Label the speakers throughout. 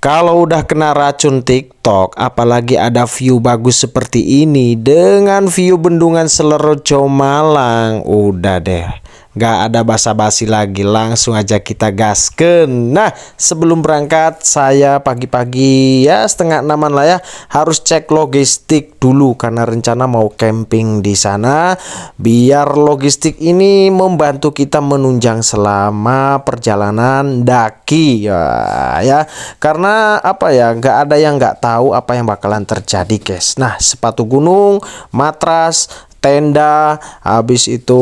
Speaker 1: Kalau udah kena racun TikTok, apalagi ada view bagus seperti ini dengan view bendungan Selerjo Malang, udah deh, gak ada basa-basi lagi, langsung aja kita gasken. Nah, sebelum berangkat saya pagi-pagi ya setengah 6-an lah ya, harus cek logistik dulu karena rencana mau camping di sana, biar logistik ini membantu kita menunjang selama perjalanan daki ya, karena apa ya, nggak ada yang nggak tahu apa yang bakalan terjadi guys. Nah, sepatu gunung, matras, tenda, habis itu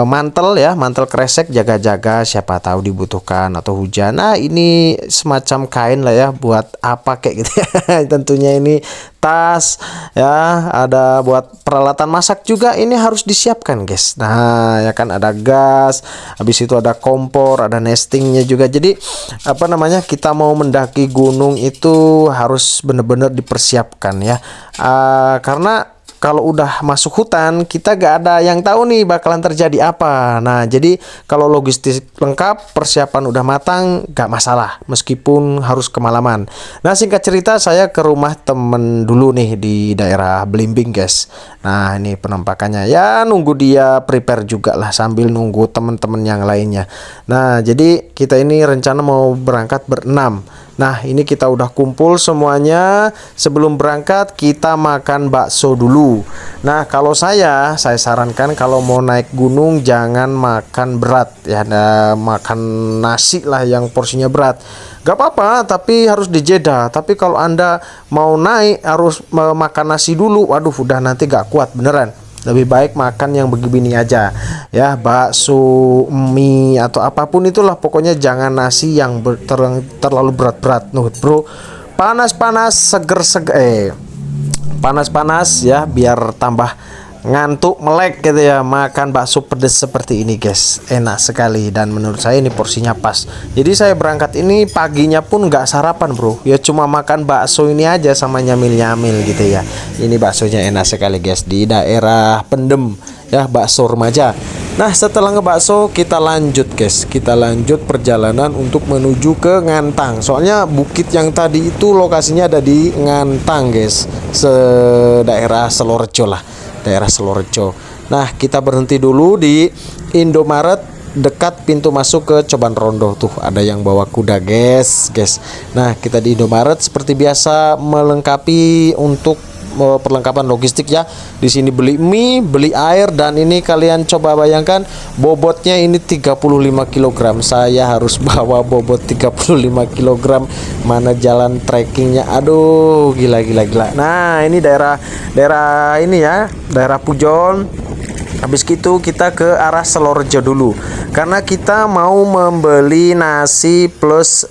Speaker 1: mantel ya, mantel kresek, jaga-jaga siapa tahu dibutuhkan atau hujan. Nah, ini semacam kain lah ya, buat apa kayak gitu ya. Tentunya ini tas ya, ada buat peralatan masak juga ini harus disiapkan guys. Nah, ya kan ada gas, habis itu ada kompor, ada nestingnya juga. Jadi apa namanya, kita mau mendaki gunung itu harus benar-benar dipersiapkan ya, karena kalau udah masuk hutan kita gak ada yang tahu nih bakalan terjadi apa. Nah, jadi kalau logistik lengkap, persiapan udah matang, gak masalah meskipun harus kemalaman. Nah, singkat cerita saya ke rumah temen dulu nih di daerah Belimbing guys. Nah, ini penampakannya ya, nunggu dia prepare juga lah sambil nunggu temen-temen yang lainnya. Nah, jadi kita ini rencana mau berangkat berenam. Nah, ini kita udah kumpul semuanya. Sebelum berangkat kita makan bakso dulu. Nah, kalau saya sarankan kalau mau naik gunung jangan makan berat ya, makan nasi lah yang porsinya berat. Gak apa-apa, tapi harus dijeda. Tapi kalau Anda mau naik harus makan nasi dulu, waduh udah nanti gak kuat beneran. Lebih baik makan yang begini aja ya, bakso, mie atau apapun itulah, pokoknya jangan nasi yang terlalu berat-berat nuh bro. Panas-panas, seger-seger, panas-panas ya, biar tambah ngantuk melek gitu ya. Makan bakso pedes seperti ini guys, enak sekali dan menurut saya ini porsinya pas. Jadi saya berangkat ini paginya pun nggak sarapan bro ya, cuma makan bakso ini aja sama nyamil-nyamil gitu ya. Ini baksonya enak sekali guys, di daerah Pendem ya, bakso remaja. Nah, setelah ngebakso kita lanjut guys, kita lanjut perjalanan untuk menuju ke Ngantang. Soalnya bukit yang tadi itu lokasinya ada di Ngantang guys, daerah Selorejo lah, daerah Selorejo. Nah, kita berhenti dulu di Indomaret dekat pintu masuk ke Coban Rondo. Tuh ada yang bawa kuda guys. Nah, kita di Indomaret seperti biasa melengkapi untuk perlengkapan logistik ya. Di sini beli mie, beli air, dan ini kalian coba bayangkan bobotnya ini 35 kg. Saya harus bawa bobot 35 kg. Mana jalan trekkingnya, aduh gila. Nah, ini daerah ini ya, daerah Pujon. Habis itu kita ke arah Selorejo dulu karena kita mau membeli nasi plus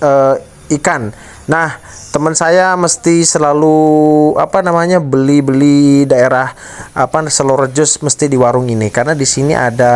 Speaker 1: ikan. Nah, teman saya mesti selalu beli daerah Selorejo mesti di warung ini karena di sini ada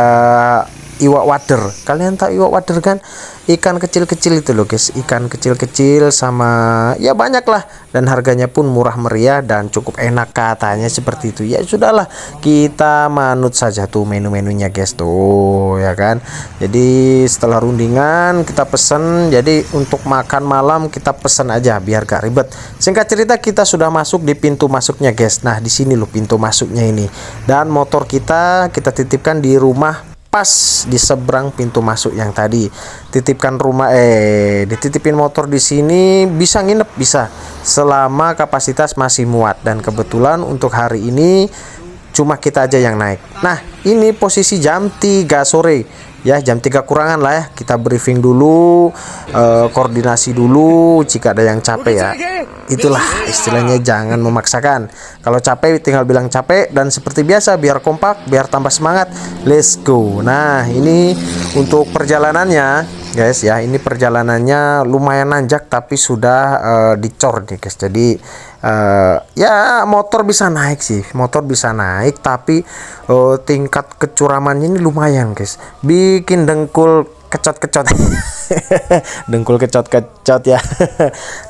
Speaker 1: iwak wader. Kalian tahu iwak wader kan? Ikan kecil-kecil itu loh guys, ikan kecil-kecil sama ya banyak lah, dan harganya pun murah meriah dan cukup enak katanya seperti itu. Ya sudahlah, kita manut saja tuh menu-menunya guys tuh ya kan. Jadi setelah rundingan kita pesen, jadi untuk makan malam kita pesen aja biar gak ribet. Singkat cerita kita sudah masuk di pintu masuknya guys. Nah, di sini loh pintu masuknya ini, dan motor kita titipkan di rumah pas di seberang pintu masuk yang tadi. Dititipin motor di sini, bisa nginep, bisa selama kapasitas masih muat, dan kebetulan untuk hari ini cuma kita aja yang naik. Nah, ini posisi jam 3 sore ya, jam 3 kurangan lah ya. Kita briefing dulu, koordinasi dulu. Jika ada yang capek ya, itulah istilahnya, jangan memaksakan. Kalau capek tinggal bilang capek, dan seperti biasa biar kompak, biar tambah semangat, let's go. Nah, ini untuk perjalanannya guys ya, ini perjalanannya lumayan nanjak tapi sudah dicor nih guys. Jadi ya motor bisa naik sih, motor bisa naik, tapi tingkat kecuramannya ini lumayan guys, bikin dengkul kecot-kecot. Dengkul kecot-kecot ya.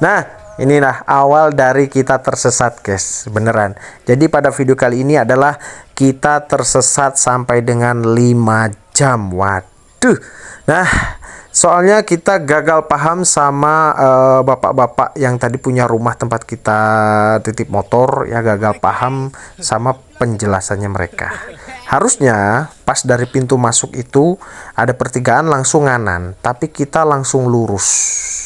Speaker 1: Nah, inilah awal dari kita tersesat guys, beneran. Jadi pada video kali ini adalah kita tersesat sampai dengan 5 jam. Waduh. Nah, Soalnya kita gagal paham sama bapak-bapak yang tadi punya rumah tempat kita titip motor ya, gagal paham sama penjelasannya mereka. Harusnya pas dari pintu masuk itu ada pertigaan langsung nganan, tapi kita langsung lurus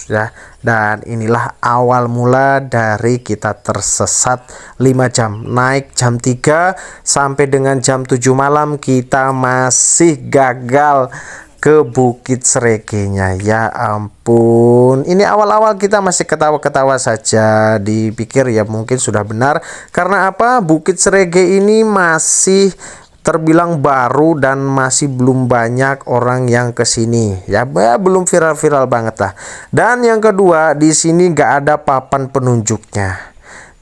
Speaker 1: ya. Dan inilah awal mula dari kita tersesat 5 jam. Naik jam 3 sampai dengan jam 7 malam kita masih gagal ke Bukit Sregenya. Ya ampun, ini awal-awal kita masih ketawa-ketawa saja, dipikir ya mungkin sudah benar. Karena apa? Bukit Srege ini masih terbilang baru dan masih belum banyak orang yang kesini ya, belum viral-viral banget lah. Dan yang kedua, di sini gak ada papan penunjuknya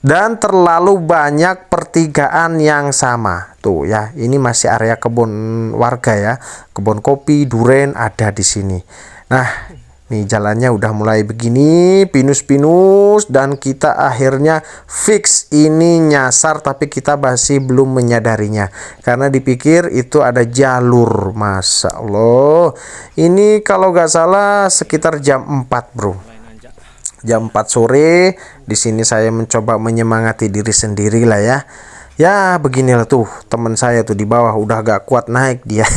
Speaker 1: dan terlalu banyak pertigaan yang sama tuh ya. Ini masih area kebun warga ya, kebun kopi, duren ada di sini. Nah, nih jalannya udah mulai begini, pinus-pinus, dan kita akhirnya fix ini nyasar, tapi kita masih belum menyadarinya karena dipikir itu ada jalur. Masya Allah, ini kalau nggak salah sekitar jam 4 bro, jam 4 sore. Di sini saya mencoba menyemangati diri sendiri lah ya. Ya beginilah tuh, teman saya tuh di bawah udah gak kuat naik dia.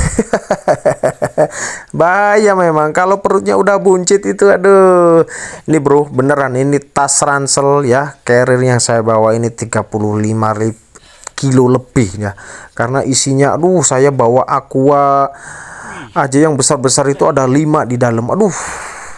Speaker 1: Bahaya memang kalau perutnya udah buncit itu, aduh. Ini bro, beneran ini tas ransel ya, carrier yang saya bawa ini 35 kilo lebih ya. Karena isinya, aduh, saya bawa aqua aja yang besar-besar itu ada 5 di dalam. Aduh.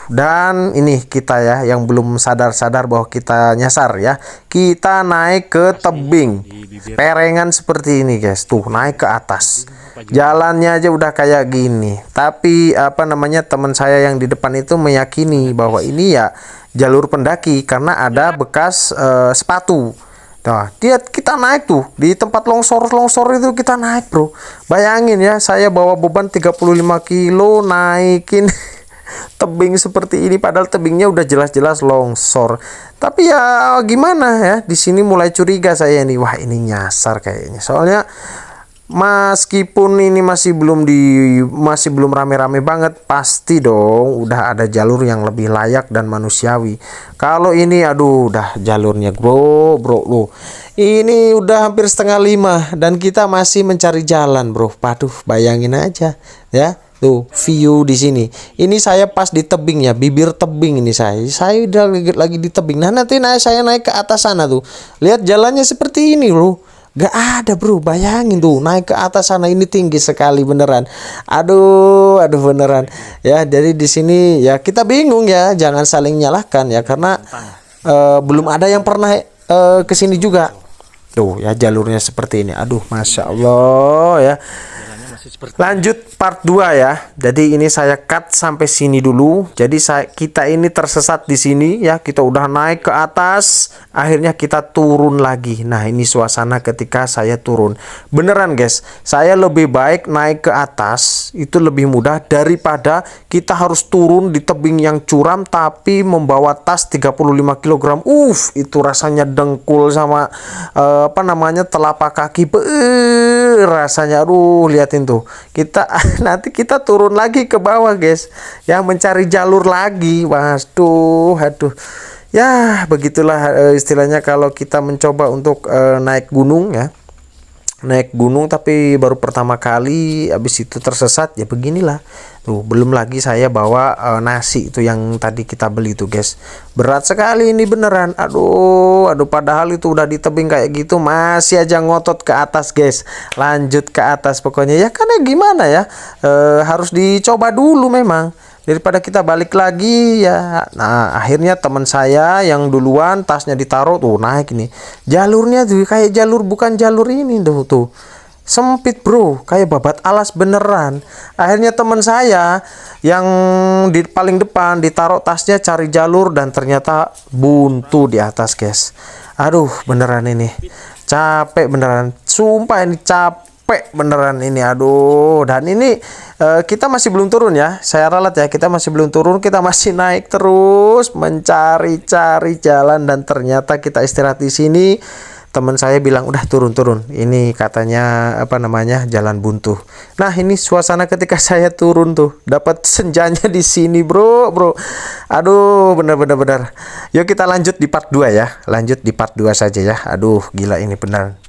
Speaker 1: Dan ini kita ya yang belum sadar-sadar bahwa kita nyasar ya. Kita naik ke tebing, perengan seperti ini guys. Tuh naik ke atas, jalannya aja udah kayak gini. Tapi apa namanya, teman saya yang di depan itu meyakini bahwa ini ya jalur pendaki karena ada bekas sepatu. Nah, kita naik tuh di tempat longsor itu kita naik bro. Bayangin ya, saya bawa beban 35 kilo naikin tebing seperti ini, padahal tebingnya udah jelas-jelas longsor. Tapi ya gimana ya, di sini mulai curiga saya nih, wah ini nyasar kayaknya. Soalnya meskipun ini masih belum rame-rame banget, pasti dong udah ada jalur yang lebih layak dan manusiawi. Kalau ini aduh udah jalurnya bro lu. Ini udah hampir setengah 5 dan kita masih mencari jalan bro. Waduh, bayangin aja ya. Tuh view di sini. Ini saya pas di tebing ya, bibir tebing ini saya udah lagi di tebing. Nah nanti saya naik ke atas sana tuh. Lihat jalannya seperti ini bro. Gak ada bro, bayangin tuh naik ke atas sana, ini tinggi sekali beneran. Aduh beneran. Ya jadi di sini ya kita bingung ya, jangan saling nyalahkan ya karena belum ada yang pernah kesini juga. Tuh ya jalurnya seperti ini. Aduh masya Allah ya. Lanjut part 2 ya. Jadi ini saya cut sampai sini dulu. Jadi kita ini tersesat di sini ya. Kita udah naik ke atas, akhirnya kita turun lagi. Nah, ini suasana ketika saya turun. Beneran guys, saya lebih baik naik ke atas, itu lebih mudah daripada kita harus turun di tebing yang curam tapi membawa tas 35 kg. Itu rasanya dengkul sama apa namanya, telapak kaki. Rasanya aduh, liatin tuh. Kita nanti kita turun lagi ke bawah guys ya, mencari jalur lagi. Waduh, aduh ya begitulah istilahnya kalau kita mencoba untuk naik gunung ya, naik gunung tapi baru pertama kali, habis itu tersesat ya beginilah tuh. Belum lagi saya bawa nasi itu yang tadi kita beli tuh guys, berat sekali ini beneran. Aduh padahal itu udah di tebing kayak gitu masih aja ngotot ke atas guys, lanjut ke atas pokoknya ya. Karena gimana ya, harus dicoba dulu memang daripada kita balik lagi ya. Nah akhirnya teman saya yang duluan tasnya ditaruh tuh naik ini, jalurnya tuh kayak jalur, bukan jalur ini tuh sempit bro, kayak babat alas beneran. Akhirnya teman saya yang di paling depan ditaruh tasnya cari jalur dan ternyata buntu di atas guys. Aduh beneran ini capek beneran, sumpah ini capek beneran ini. Aduh, dan ini kita masih belum turun ya, saya ralat ya, kita masih belum turun, kita masih naik terus mencari-cari jalan. Dan ternyata kita istirahat di sini teman saya bilang udah turun, ini katanya apa namanya, jalan buntu. Nah ini suasana ketika saya turun tuh, dapat senjanya di sini bro. Aduh, bener. Yuk kita lanjut di part 2 ya, lanjut di part 2 saja ya. Aduh gila ini benar,